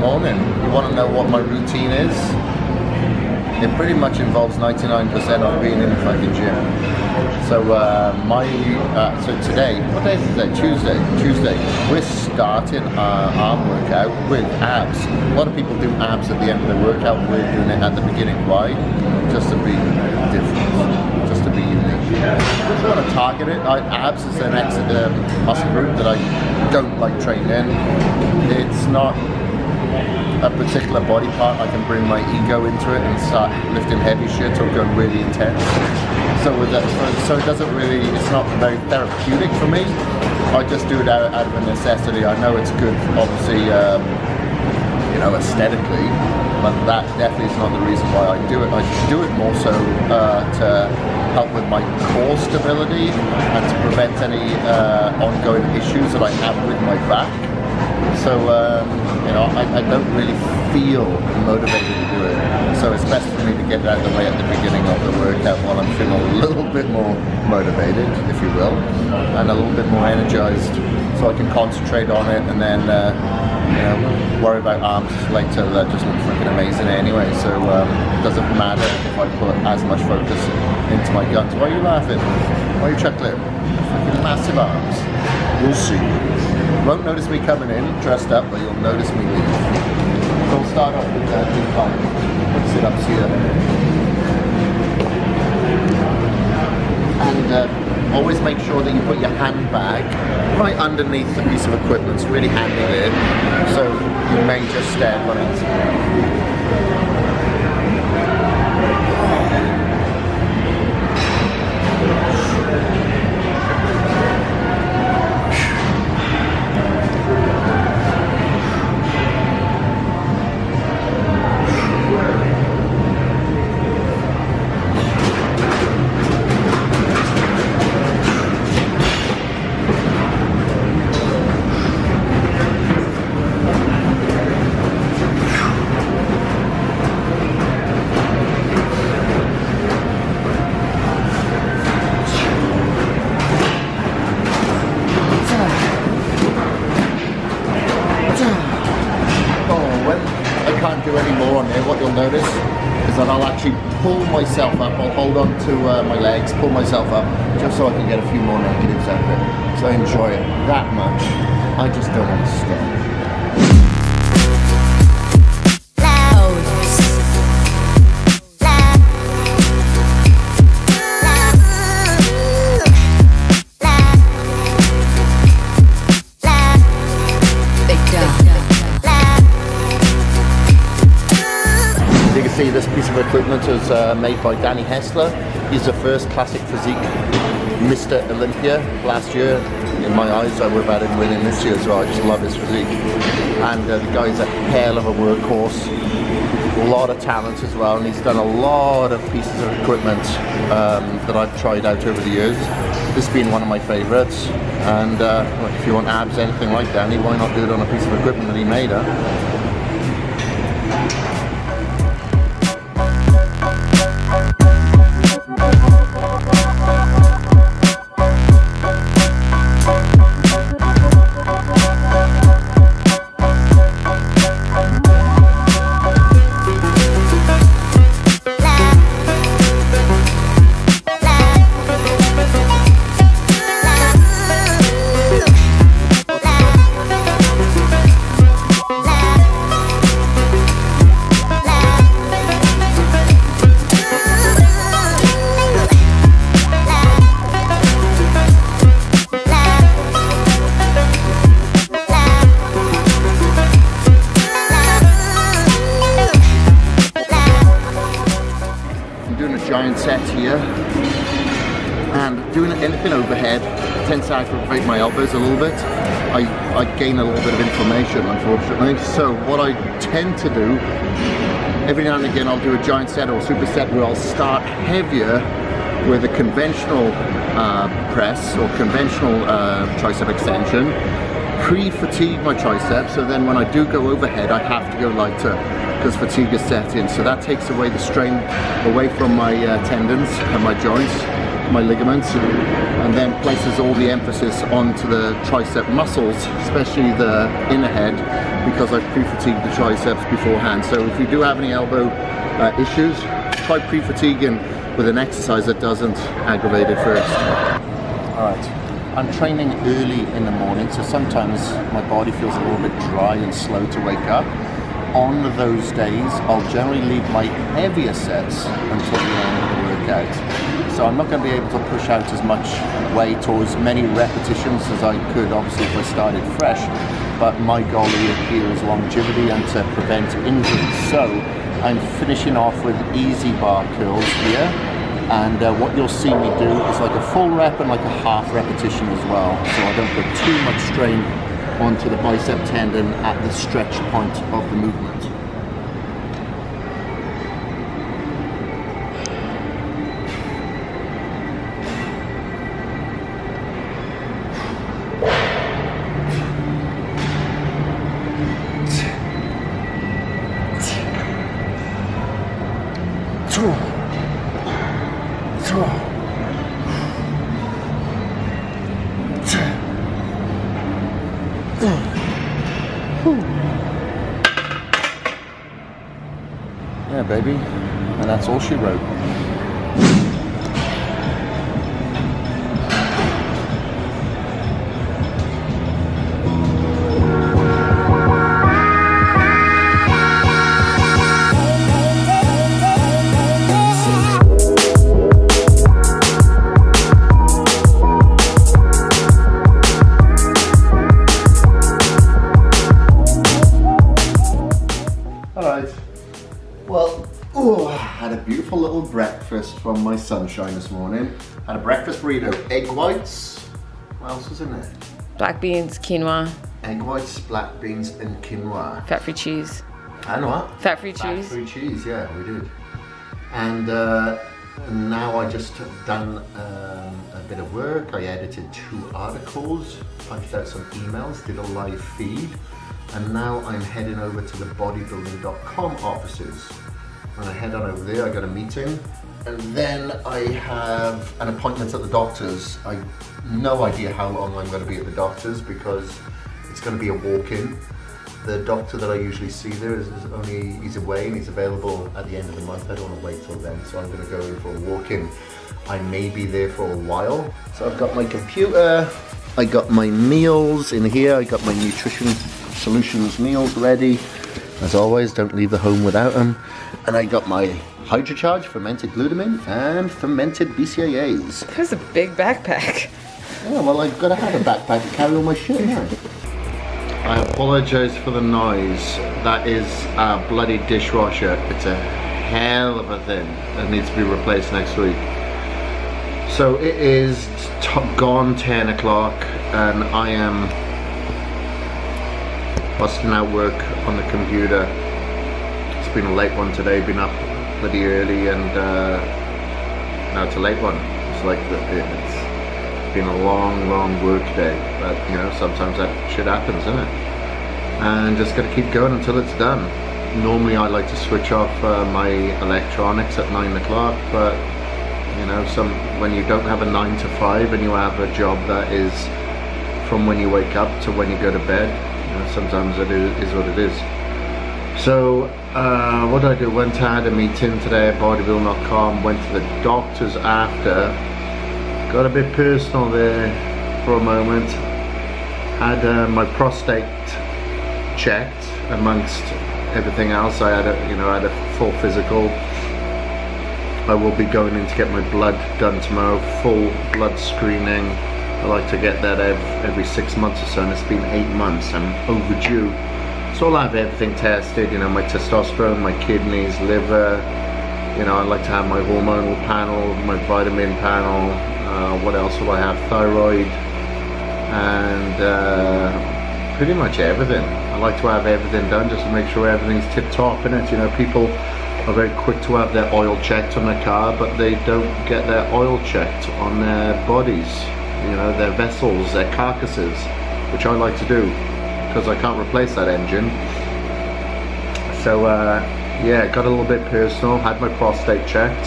morning. You want to know what my routine is? It pretty much involves 99% of being in the fucking gym. So so today, what day is it? Tuesday. We're starting our arm workout with abs. A lot of people do abs at the end of the workout. We're doing it at the beginning. Why? Just to be different, just to be unique. Just want to target it. Abs is an muscle group that I don't like training. It's not a particular body part I can bring my ego into it and start lifting heavy shit or go really intense. So with that, so it doesn't really, it's not very therapeutic for me. I just do it out of a necessity. I know it's good, obviously, you know, aesthetically, but that definitely is not the reason why I do it. I do it more so to help with my core stability and to prevent any ongoing issues that I have with my back. So, you know, I don't really feel motivated to do it. So it's best for me to get it out of the way at the beginning of the workout while I'm feeling a little bit more motivated, if you will, and a little bit more energized, so I can concentrate on it and then, you know, worry about arms later. That just looks freaking amazing anyway. So it doesn't matter if I put as much focus into my guns. Why are you laughing? Why are you chuckling? Freaking massive arms. You'll see. You won't notice me coming in dressed up, but you'll notice me leave. So we'll start off with incline. Put sit-ups here. And always make sure that you put your handbag right underneath the piece of equipment. It's really handy there. So you may just step on it. What you'll notice is that I'll actually pull myself up. I'll hold on to my legs, pull myself up, just so I can get a few more negatives out of it. So I enjoy it that much. I just don't want to stop. See, this piece of equipment is made by Danny Hessler. He's the first classic physique Mr. Olympia last year. In my eyes, I worry about him winning this year as well. I just love his physique. And the guy's a hell of a workhorse. A lot of talent as well, and he's done a lot of pieces of equipment that I've tried out over the years. This being one of my favorites. And if you want abs, anything like Danny, why not do it on a piece of equipment that he made, huh? Giant set here, and doing anything overhead tends to aggravate my elbows a little bit. I gain a little bit of inflammation, unfortunately. So what I tend to do, every now and again I'll do a giant set or super set where I'll start heavier with a conventional press or conventional tricep extension, pre-fatigue my triceps, so then when I do go overhead I have to go lighter because fatigue is set in. So that takes away the strain away from my tendons and my joints, my ligaments, and then places all the emphasis onto the tricep muscles, especially the inner head, because I've pre-fatigued the triceps beforehand. So if you do have any elbow issues, try pre-fatiguing with an exercise that doesn't aggravate it first. Alright, I'm training early in the morning, so sometimes my body feels a little bit dry and slow to wake up. On those days, I'll generally leave my heavier sets until the end of the workout. So I'm not going to be able to push out as much weight or as many repetitions as I could, obviously, if I started fresh. But my goal here is longevity and to prevent injury. So I'm finishing off with easy bar curls here. And what you'll see me do is like a full rep and like a half repetition as well. So I don't put too much strain onto the bicep tendon at the stretch point of the movement. Yeah, baby, and that's all she wrote. Well, I had a beautiful little breakfast from my sunshine this morning. Had a breakfast burrito, egg whites. What else was in there? Black beans, quinoa. Egg whites, black beans, and quinoa. Fat-free cheese. And what? Fat-free cheese. Fat-free cheese, yeah, we did. And now I just done a bit of work. I edited 2 articles, punched out some emails, did a live feed. And now I'm heading over to the bodybuilding.com offices. When I head on over there, I got a meeting, and then I have an appointment at the doctor's. I no idea how long I'm going to be at the doctor's because it's going to be a walk-in. The doctor that I usually see there he's away and he's available at the end of the month. I don't want to wait till then, so I'm going to go in for a walk-in. I may be there for a while. So I've got my computer, I got my meals in here, I got my nutrition solutions meals ready. As always, don't leave the home without them. And I got my Hydrocharge fermented glutamine and fermented BCAAs. That's a big backpack. Yeah, well, I've got to have a backpack to carry all my shit in. I apologize for the noise. That is a bloody dishwasher. It's a hell of a thing that needs to be replaced next week. So it is gone 10 o'clock and I am busting out work on the computer. It's been a late one today, been up pretty early, and now it's a late one. It's like it's been a long work day, but you know, sometimes that shit happens, isn't it? And just gotta keep going until it's done. Normally I like to switch off my electronics at 9 o'clock, but you know, when you don't have a 9 to 5 and you have a job that is from when you wake up to when you go to bed, sometimes it is what it is. So what did I do? Went to had a meeting today at bodybuilding.com, went to the doctor's after, got a bit personal there for a moment, had my prostate checked amongst everything else. I had a full physical. I will be going in to get my blood done tomorrow, full blood screening. I like to get that every 6 months or so, and it's been 8 months. I'm overdue. So I'll have everything tested, you know, my testosterone, my kidneys, liver, you know, I like to have my hormonal panel, my vitamin panel, what else will I have, thyroid, and pretty much everything. I like to have everything done just to make sure everything's tip-top in it. You know, people are very quick to have their oil checked on their car, but they don't get their oil checked on their bodies, you know, their vessels, their carcasses, which I like to do because I can't replace that engine. So yeah, got a little bit personal, had my prostate checked,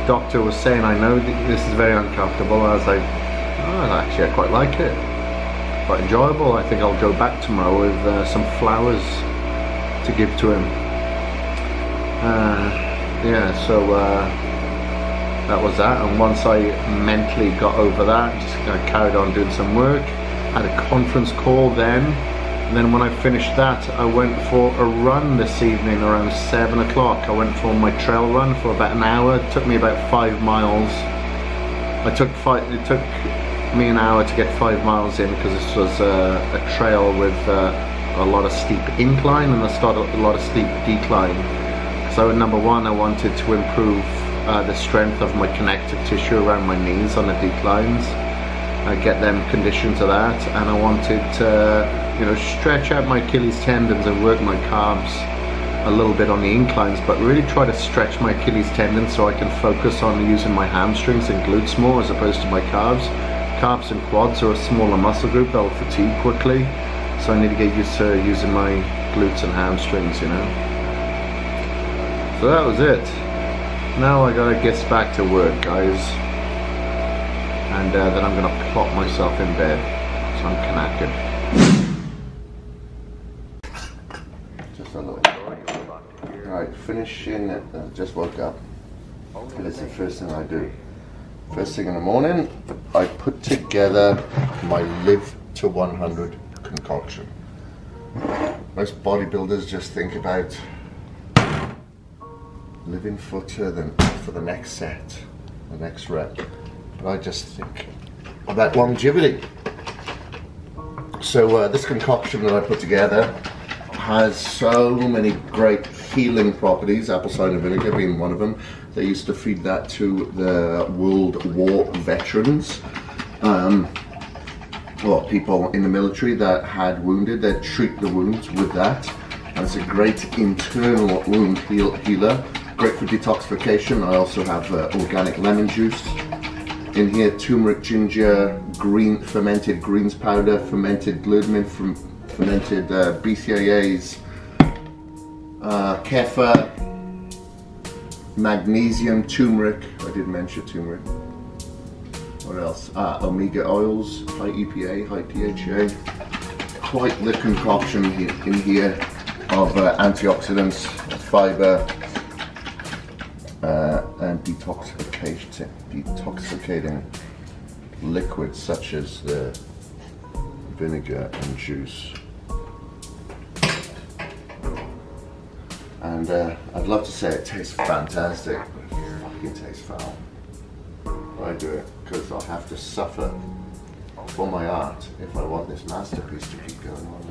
doctor was saying, I know this is very uncomfortable. I was like, oh, actually I quite like it. Quite enjoyable. I think I'll go back tomorrow with some flowers to give to him. Yeah, so that was that. And once I mentally got over that, just carried on doing some work. Had a conference call then. And then when I finished that, I went for a run this evening around 7 o'clock. I went for my trail run for about an hour. It took me about 5 miles. It took me an hour to get 5 miles in because this was a trail with a lot of steep incline and a lot of steep decline. So number one, I wanted to improve the strength of my connective tissue around my knees on the declines. Get them conditioned to that, and I wanted to, you know, stretch out my Achilles tendons and work my calves a little bit on the inclines, but really try to stretch my Achilles tendons so I can focus on using my hamstrings and glutes more as opposed to my calves. Calves and quads are a smaller muscle group that will fatigue quickly, so I need to get used to using my glutes and hamstrings, you know. So that was it. Now I gotta get back to work, guys. And then I'm gonna plop myself in bed, so I'm knackered. Just a little. Alright, finishing it. Just woke up. And it's the first thing I do. First thing in the morning, I put together my Live to 100 concoction. Most bodybuilders just think about living fitter than for the next set, the next rep. But I just think about longevity. So this concoction that I put together has so many great healing properties, apple cider vinegar being one of them. They used to feed that to the World War veterans. Well, people in the military that had wounded, they'd treat the wounds with that. And it's a great internal wound healer, great for detoxification. I also have organic lemon juice. In here, turmeric, ginger, green fermented greens powder, fermented glutamine, fermented BCAAs, kefir, magnesium, turmeric. I did mention turmeric. What else? Omega oils, high EPA, high DHA. Quite the concoction in here of antioxidants, fiber, and detoxicating liquids such as the vinegar and juice. And I'd love to say it tastes fantastic, but it fucking tastes foul. I do it because I have to suffer for my art if I want this masterpiece to keep going on.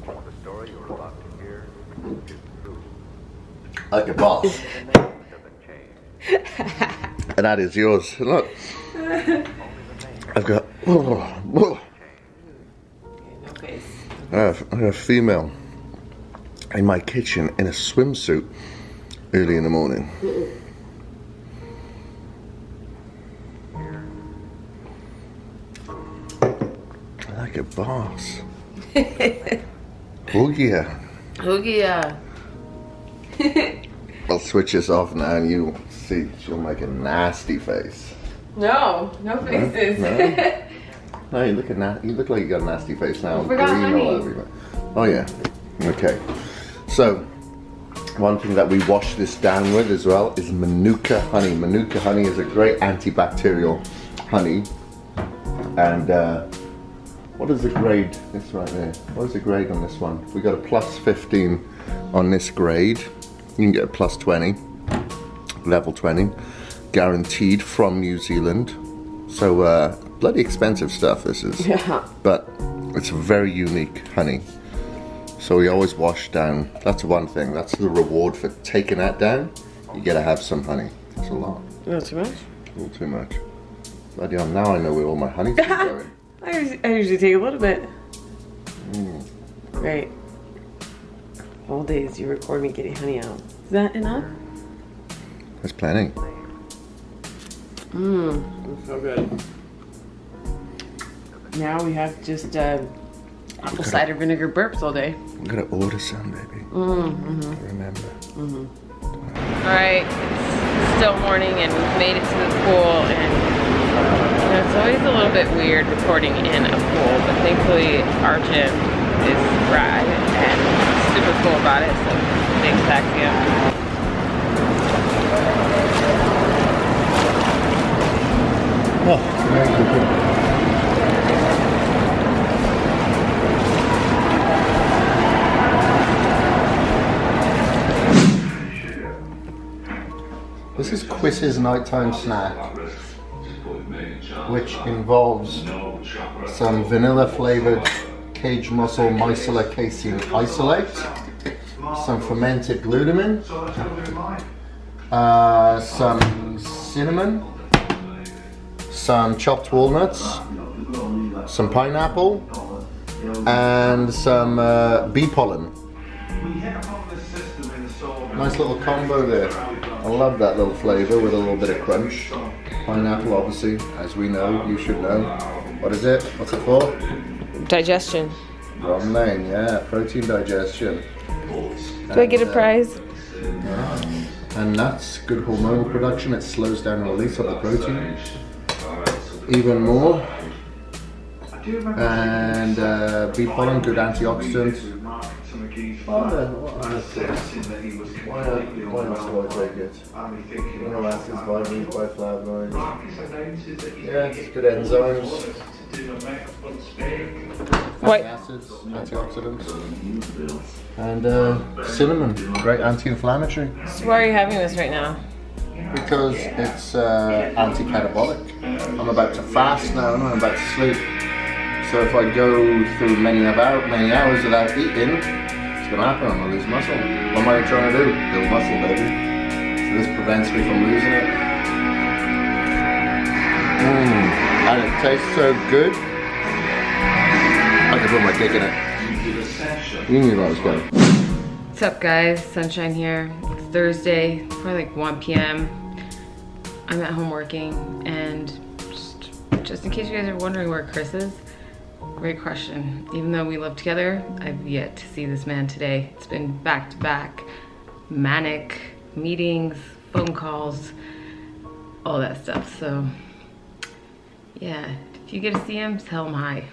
The story you're about to hear is true. Like a boss. And that is yours. Look, I've got a female in my kitchen in a swimsuit early in the morning. Like a boss. Oh yeah. Oh yeah. I'll switch this off now and you'll see she'll make a nasty face. No faces. No? No, you look like you got a nasty face now. Forgot honey. Oh yeah. Okay. So one thing that we wash this down with as well is Manuka honey. Manuka honey is a great antibacterial honey. And what is the grade? This right there. What is the grade on this one? We got a plus 15 on this grade. You can get a plus 20, level 20, guaranteed from New Zealand. So bloody expensive stuff this is. Yeah. But it's a very unique honey. So we always wash down. That's one thing. That's the reward for taking that down. You gotta have some honey. It's a lot. Not too much? A little too much. Bloody hell, now I know where all my honey's going. I usually take a little bit. Right. All days you record me getting honey out. Is that enough? That's plenty. It's so good. Now we have just apple cider vinegar burps all day. I'm gonna order some, baby. Remember. Alright, it's still morning and we've made it to the pool, and you know, it's always a little bit weird recording in a pool, but thankfully our gym is rad and super cool about it, so thanks Axiom. Oh, very good. This is Chris's nighttime snack, which involves some vanilla flavored cage muscle micellar casein isolate, some fermented glutamine, some cinnamon, some chopped walnuts, some pineapple, and some bee pollen. Nice little combo there. I love that little flavour with a little bit of crunch. Pineapple, obviously, as we know, you should know. What is it? What's it for? Digestion. Wrong name, yeah, protein digestion. Do I get a prize? Yeah. And nuts, good hormonal production. It slows down the release of the protein even more. And bee pollen, good antioxidant. Oh, then, why else do I take it? Amino acids, vitamins, bioflavonoids. Yeah, it's good enzymes. Fatty acids, antioxidants. And cinnamon, great anti-inflammatory. So why are you having this right now? Because it's anti-catabolic. I'm about to fast now and I'm about to sleep. So if I go through many hours without eating, it's going to happen, I'm going to lose muscle. What am I trying to do? Build muscle, baby. So this prevents me from losing it. And it tastes so good. I can put my dick in it. You knew that was good. What's up guys, Sunshine here. It's Thursday, probably like 1 p.m. I'm at home working, and just in case you guys are wondering where Kris is, great question. Even though we live together, I've yet to see this man today. It's been back-to-back manic meetings, phone calls, all that stuff. So yeah, if you get to see him, tell him hi.